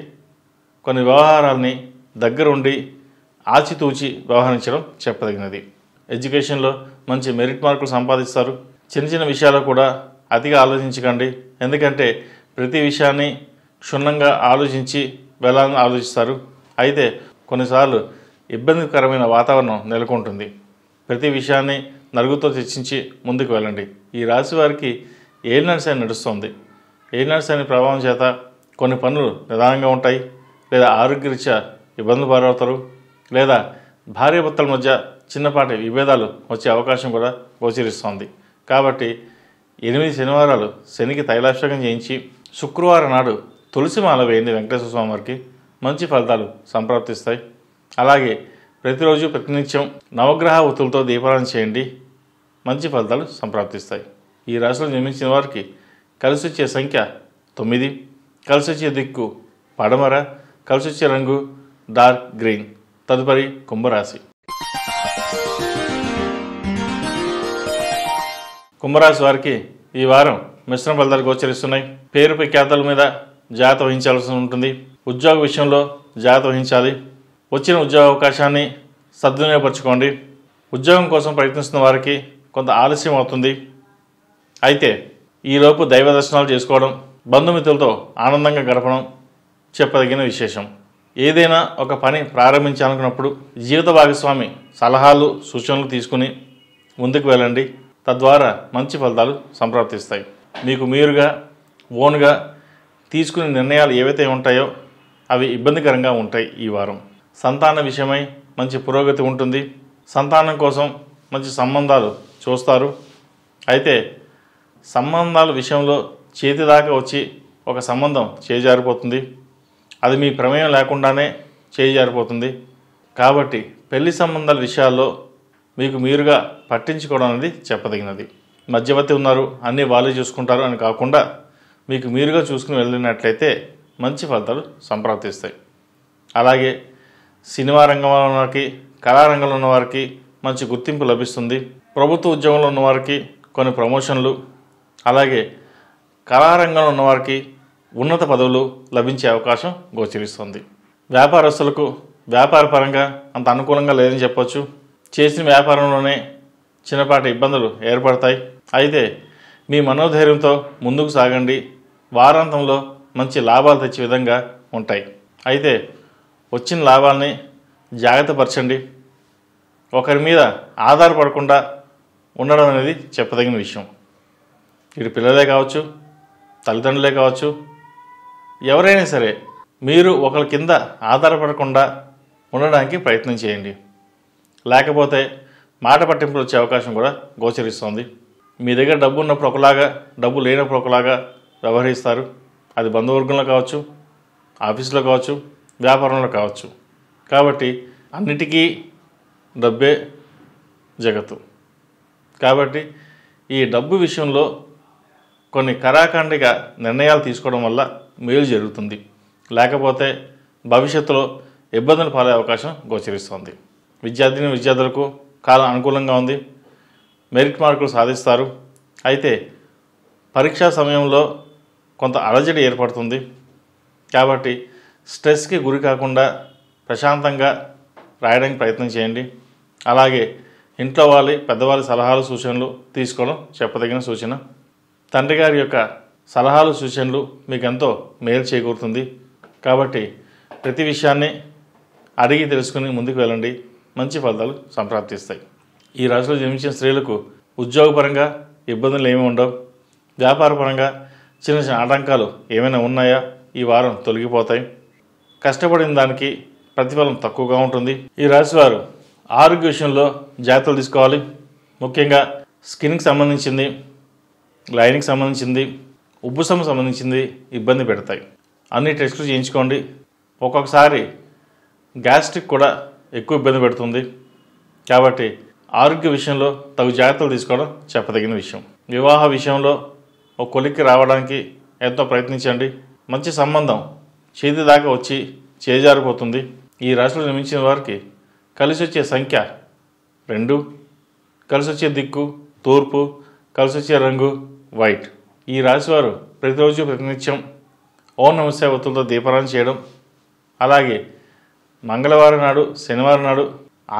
కొన్ని వ్యవహారాలని దగ్గరుండి ఆచితూచి వ్యవహరించడం చెప్పదగినది. ఎడ్యుకేషన్లో మంచి మెరిట్ మార్కులు సంపాదిస్తారు. చిన్న చిన్న విషయాలు కూడా అతిగా ఆలోచించకండి. ఎందుకంటే ప్రతి విషయాన్ని క్షుణ్ణంగా ఆలోచించి వెళ్ళాలని ఆలోచిస్తారు. అయితే కొన్నిసార్లు ఇబ్బందికరమైన వాతావరణం నెలకొంటుంది. ప్రతి విషయాన్ని నలుగురితో చర్చించి ముందుకు వెళ్ళండి. ఈ రాశి వారికి ఏలినాటి శని నడుస్తుంది. ఏలినాటి శని ప్రభావం చేత కొన్ని పనులు నిదానంగా ఉంటాయి, లేదా ఆరోగ్యరీత్యా ఇబ్బందులు పాలవుతారు, లేదా భార్యాభర్తల మధ్య చిన్నపాటి విభేదాలు వచ్చే అవకాశం కూడా గోచరిస్తోంది. కాబట్టి 8 శనివారాలు శనికి తైలాభిషేకం చేయించి శుక్రవారం నాడు తులసి మాల వేయండి వెంకటేశ్వర స్వామి వారికి, మంచి ఫలితాలు సంప్రాప్తిస్తాయి. అలాగే ప్రతిరోజు ప్రతినిత్యం నవగ్రహ ఒత్తులతో దీపారాధన చేయండి, మంచి ఫలితాలు సంప్రాప్తిస్తాయి. ఈ రాశిలో జన్మించిన వారికి కలిసి వచ్చే సంఖ్య 9, కలిసి వచ్చే దిక్కు పడమర, కలిసి వచ్చే రంగు డార్క్ గ్రీన్. తదుపరి కుంభరాశి. కుంభరాశి వారికి ఈ వారం మిశ్రమ ఫలితాలు గోచరిస్తున్నాయి. పేరు ప్రఖ్యాతల మీద జాగ్రత్త వహించాల్సి ఉంటుంది. ఉద్యోగ విషయంలో జాగ్రత్త వహించాలి. వచ్చిన ఉద్యోగ అవకాశాన్ని సద్వినియోగపరచుకోండి. ఉద్యోగం కోసం ప్రయత్నిస్తున్న వారికి కొంత ఆలస్యం అవుతుంది. అయితే ఈలోపు దైవ దర్శనాలు చేసుకోవడం, బంధుమిత్రులతో ఆనందంగా గడపడం చెప్పదగిన విశేషం. ఏదైనా ఒక పని ప్రారంభించాలనుకున్నప్పుడు జీవిత భాగస్వామి సలహాలు, సూచనలు తీసుకుని ముందుకు వెళ్ళండి. తద్వారా మంచి ఫలితాలు సంప్రాప్తిస్తాయి. మీకు మీరుగా ఓన్గా తీసుకునే నిర్ణయాలు ఏవైతే ఉంటాయో అవి ఇబ్బందికరంగా ఉంటాయి. ఈ వారం సంతాన విషయమై మంచి పురోగతి ఉంటుంది. సంతానం కోసం మంచి సంబంధాలు చూస్తారు. అయితే సంబంధాల విషయంలో చేతి దాకా వచ్చి ఒక సంబంధం చేజారిపోతుంది. అది మీ ప్రమేయం లేకుండానే చేజారిపోతుంది. కాబట్టి పెళ్లి సంబంధాల విషయాల్లో మీకు మీరుగా పట్టించుకోవడం అనేది చెప్పదగినది. మధ్యవర్తి ఉన్నారు, అన్నీ వాళ్ళే చూసుకుంటారు అని కాకుండా మీకు మీరుగా చూసుకుని వెళ్ళినట్లయితే మంచి ఫలితాలు సంప్రాప్తిస్తాయి. అలాగే సినిమా రంగంలో ఉన్నవారికి, కళారంగంలో ఉన్నవారికి మంచి గుర్తింపు లభిస్తుంది. ప్రభుత్వ ఉద్యోగంలో ఉన్నవారికి కొన్ని ప్రమోషన్లు, అలాగే కళారంగంలో ఉన్నవారికి ఉన్నత పదవులు లభించే అవకాశం గోచరిస్తుంది. వ్యాపారస్తులకు వ్యాపారపరంగా అంత అనుకూలంగా లేదని చెప్పొచ్చు. చేసిన వ్యాపారంలోనే చిన్నపాటి ఇబ్బందులు ఏర్పడతాయి. అయితే మీ మనోధైర్యంతో ముందుకు సాగండి. వారాంతంలో మంచి లాభాలు తెచ్చే విధంగా ఉంటాయి. అయితే వచ్చిన లాభాలని జాగ్రత్తపరచండి. ఒకరి మీద ఆధారపడకుండా ఉండడం అనేది చెప్పదగిన విషయం. ఇటు పిల్లలే కావచ్చు, తల్లిదండ్రులే కావచ్చు, ఎవరైనా సరే మీరు ఒకరి కింద ఆధారపడకుండా ఉండడానికి ప్రయత్నం చేయండి. లేకపోతే మాట పట్టింపులు వచ్చే అవకాశం కూడా గోచరిస్తుంది. మీ దగ్గర డబ్బు ఉన్నప్పుడు ఒకలాగా, డబ్బు లేనప్పుడు ఒకలాగా వ్యవహరిస్తారు. అది బంధువర్గంలో కావచ్చు, ఆఫీసులో కావచ్చు, వ్యాపారంలో కావచ్చు. కాబట్టి అన్నిటికీ డబ్బే జగత్తు. కాబట్టి ఈ డబ్బు విషయంలో కొన్ని కరాఖండిక నిర్ణయాలు తీసుకోవడం వల్ల మేలు జరుగుతుంది. లేకపోతే భవిష్యత్తులో ఇబ్బందులు పాలే అవకాశం గోచరిస్తుంది. విద్యార్థులకు కాలం అనుకూలంగా ఉంది. మెరిట్ మార్కులు సాధిస్తారు. అయితే పరీక్షా సమయంలో కొంత అలజడి ఏర్పడుతుంది. కాబట్టి స్ట్రెస్కి గురి కాకుండా ప్రశాంతంగా రాయడానికి ప్రయత్నం చేయండి. అలాగే ఇంట్లో పెద్దవాళ్ళ సలహాలు సూచనలు తీసుకోవడం చెప్పదగిన సూచన. తండ్రి గారి యొక్క సలహాలు సూచనలు మీకు ఎంతో మేలు చేకూరుతుంది. కాబట్టి ప్రతి విషయాన్ని అడిగి తెలుసుకుని ముందుకు వెళ్ళండి. మంచి ఫలితాలు సంప్రాప్తిస్తాయి. ఈ రాశిలో జన్మించిన స్త్రీలకు ఉద్యోగపరంగా ఇబ్బందులు ఏమీ ఉండవు. వ్యాపారపరంగా చిన్న చిన్న ఆటంకాలు ఏమైనా ఉన్నాయా ఈ వారం తొలగిపోతాయి. కష్టపడిన దానికి ప్రతిఫలం తక్కువగా ఉంటుంది. ఈ రాశి వారు ఆరోగ్య విషయంలో జాగ్రత్తలు తీసుకోవాలి. ముఖ్యంగా స్కిన్కి సంబంధించింది, లైన్కి సంబంధించింది, ఉబ్బుసం సంబంధించింది ఇబ్బంది పెడతాయి. అన్ని టెస్టులు చేయించుకోండి. ఒక్కొక్కసారి గ్యాస్ట్రిక్ కూడా ఎక్కువ ఇబ్బంది పెడుతుంది. కాబట్టి ఆరోగ్య విషయంలో తగు జాగ్రత్తలు తీసుకోవడం చెప్పదగిన విషయం. వివాహ విషయంలో ఒక కొలిక్కి రావడానికి ఎంతో ప్రయత్నించండి. మంచి సంబంధం చేతి దాకా వచ్చి చేజారిపోతుంది. ఈ రాశిలో జన్మించిన వారికి కలిసి వచ్చే సంఖ్య 2, కలిసి వచ్చే దిక్కు తూర్పు, కలిసి వచ్చే రంగు వైట్. ఈ రాశివారు ప్రతిరోజు ప్రతినిత్యం ఓం నమః శివాయ ఒత్తులతో దీపారాధన చేయడం, అలాగే మంగళవారం నాడు, శనివారం నాడు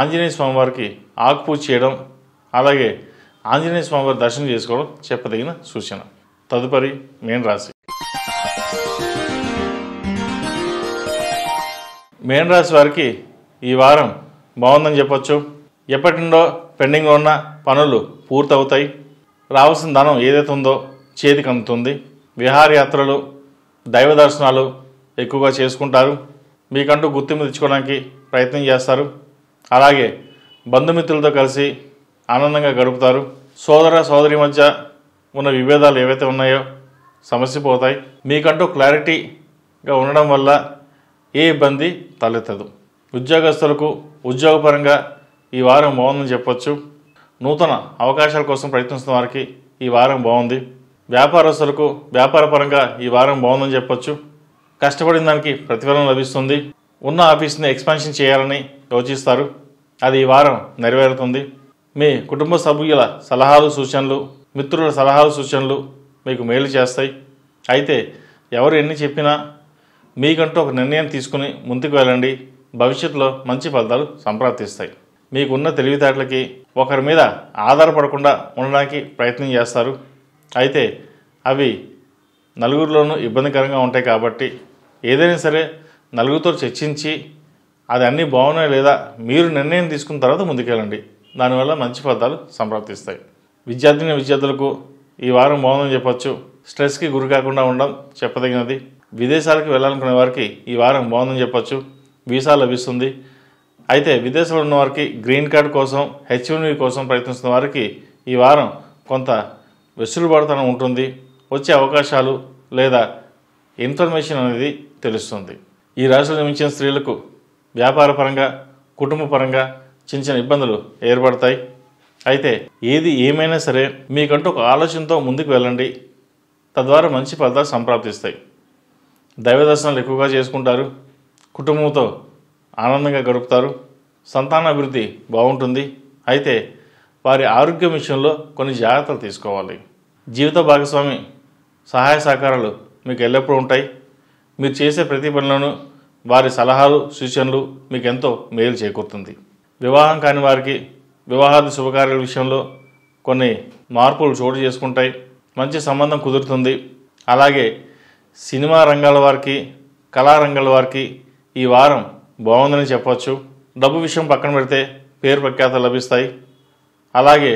ఆంజనేయ స్వామివారికి ఆకుపూజ చేయడం, అలాగే ఆంజనేయ స్వామివారి దర్శనం చేసుకోవడం చెప్పదగిన సూచన. తదుపరి మేన్ రాశి. మేన్ రాశి వారికి ఈ వారం బాగుందని చెప్పొచ్చు. ఎప్పటి నుండో పెండింగ్లో ఉన్న పనులు పూర్తవుతాయి. రావాల్సిన ధనం ఏదైతే ఉందో చేతికి అందుతుంది. విహారయాత్రలు, దైవ దర్శనాలు ఎక్కువగా చేసుకుంటారు. మీకంటూ గుర్తింపు తెచ్చుకోవడానికి ప్రయత్నం చేస్తారు. అలాగే బంధుమిత్రులతో కలిసి ఆనందంగా గడుపుతారు. సోదర సోదరి మధ్య ఉన్న విభేదాలు ఏవైతే ఉన్నాయో సమస్య పోతాయి. మీకంటూ క్లారిటీగా ఉండడం వల్ల ఏ ఇబ్బంది తలెత్తదు. ఉద్యోగస్తులకు ఉద్యోగపరంగా ఈ వారం బాగుందని చెప్పొచ్చు. నూతన అవకాశాల కోసం ప్రయత్నిస్తున్న వారికి ఈ వారం బాగుంది. వ్యాపారస్తులకు వ్యాపారపరంగా ఈ వారం బాగుందని చెప్పొచ్చు. కష్టపడిన దానికి ప్రతిఫలం లభిస్తుంది. ఉన్న ఆఫీస్ని ఎక్స్పాన్షన్ చేయాలని యోచిస్తారు. అది ఈ వారం నెరవేరుతుంది. మీ కుటుంబ సభ్యుల సలహాలు సూచనలు, మిత్రుల సలహాలు సూచనలు మీకు మేలు చేస్తాయి. అయితే ఎవరు ఎన్ని చెప్పినా మీకంటూ ఒక నిర్ణయం తీసుకుని ముందుకు వెళ్ళండి. భవిష్యత్తులో మంచి ఫలితాలు సంప్రాప్తిస్తాయి. మీకున్న తెలివితేటలకి ఒకరి మీద ఆధారపడకుండా ఉండడానికి ప్రయత్నం చేస్తారు. అయితే అవి నలుగురిలోనూ ఇబ్బందికరంగా ఉంటాయి. కాబట్టి ఏదైనా సరే నలుగురితో చర్చించి అది అన్నీ బాగున్నాయి లేదా మీరు నిర్ణయం తీసుకున్న తర్వాత ముందుకెళ్ళండి. దానివల్ల మంచి ఫలితాలు సంప్రాప్తిస్తాయి. విద్యార్థులకు ఈ వారం బాగుందని చెప్పొచ్చు. స్ట్రెస్కి గురి కాకుండా ఉండడం చెప్పదగినది. విదేశాలకు వెళ్ళాలనుకునే వారికి ఈ వారం బాగుందని చెప్పొచ్చు. వీసా లభిస్తుంది. అయితే విదేశాల్లో ఉన్న వారికి గ్రీన్ కార్డ్ కోసం, H1B కోసం ప్రయత్నిస్తున్న వారికి ఈ వారం కొంత వెసులుబాటుతనం ఉంటుంది. వచ్చే అవకాశాలు లేదా ఇన్ఫర్మేషన్ అనేది తెలుస్తుంది. ఈ రాశిలో జన్మించిన స్త్రీలకు వ్యాపారపరంగా, కుటుంబ పరంగా చిన్న చిన్న ఇబ్బందులు ఏర్పడతాయి. అయితే ఏది ఏమైనా సరే మీకంటూ ఒక ఆలోచనతో ముందుకు వెళ్ళండి. తద్వారా మంచి ఫలితాలు సంప్రాప్తిస్తాయి. దైవ దర్శనాలు ఎక్కువగా చేసుకుంటారు. కుటుంబంతో ఆనందంగా గడుపుతారు. సంతానాభివృద్ధి బాగుంటుంది. అయితే వారి ఆరోగ్యం విషయంలో కొన్ని జాగ్రత్తలు తీసుకోవాలి. జీవిత భాగస్వామి సహాయ సహకారాలు మీకు ఎల్లప్పుడూ ఉంటాయి. మీరు చేసే ప్రతి పనిలోనూ వారి సలహాలు, సూచనలు మీకు ఎంతో మేలు చేకూరుతుంది. వివాహం కాని వారికి వివాహాది శుభకార్యాల విషయంలో కొన్ని మార్పులు చోటు చేసుకుంటాయి. మంచి సంబంధం కుదురుతుంది. అలాగే సినిమా రంగాల వారికి, కళారంగాల వారికి ఈ వారం బాగుందని చెప్పవచ్చు. డబ్బు విషయం పక్కన పెడితే పేరు ప్రఖ్యాతలు లభిస్తాయి. అలాగే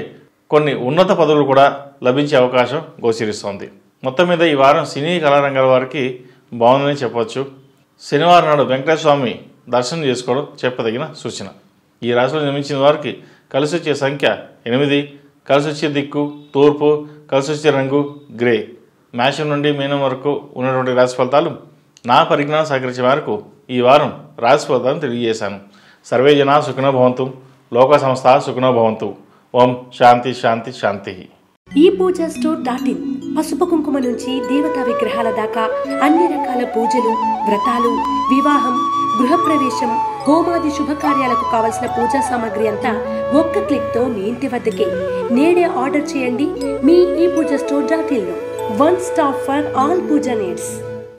కొన్ని ఉన్నత పదవులు కూడా లభించే అవకాశం గోచరిస్తోంది. మొత్తం మీద ఈ వారం సినీ కళారంగాల వారికి బాగుందని చెప్పవచ్చు. శనివారం నాడు వెంకటేశ్వర స్వామి దర్శనం చేసుకోవడం చెప్పదగిన సూచన. ఈ రాశిలో జన్మించిన వారికి కలిసి వచ్చే సంఖ్య 8, కలిసి వచ్చే దిక్కు తూర్పు, కలిసి వచ్చే రంగు గ్రే. మేషం నుండి మీనం వరకు ఉన్నటువంటి రాశి ఫలితాలు నా పరిజ్ఞానం సహకరించే వరకు ఈ వారం రాశి ఫలితాలను తెలియజేశాను. సర్వే జనా సుఖినో భవంతు, లోక సంస్థ సుఖినో భవంతు. ఓం శాంతి శాంతి శాంతి. ఈ పూజా స్టోర్.in పసుపు కుంకుమ నుంచి దేవతా విగ్రహాల దాకా అన్ని రకాల పూజలు, వ్రతాలు, వివాహం, గృహప్రవేశం, హోమాది శుభకార్యాలకు కావలసిన పూజా సామాగ్రి అంతా ఒక్క క్లిక్తో మీ ఇంటి వద్దకే. నేడే ఆర్డర్ చేయండి మీ ఈ పూజా స్టోర్.in లో. One stop for all puja needs.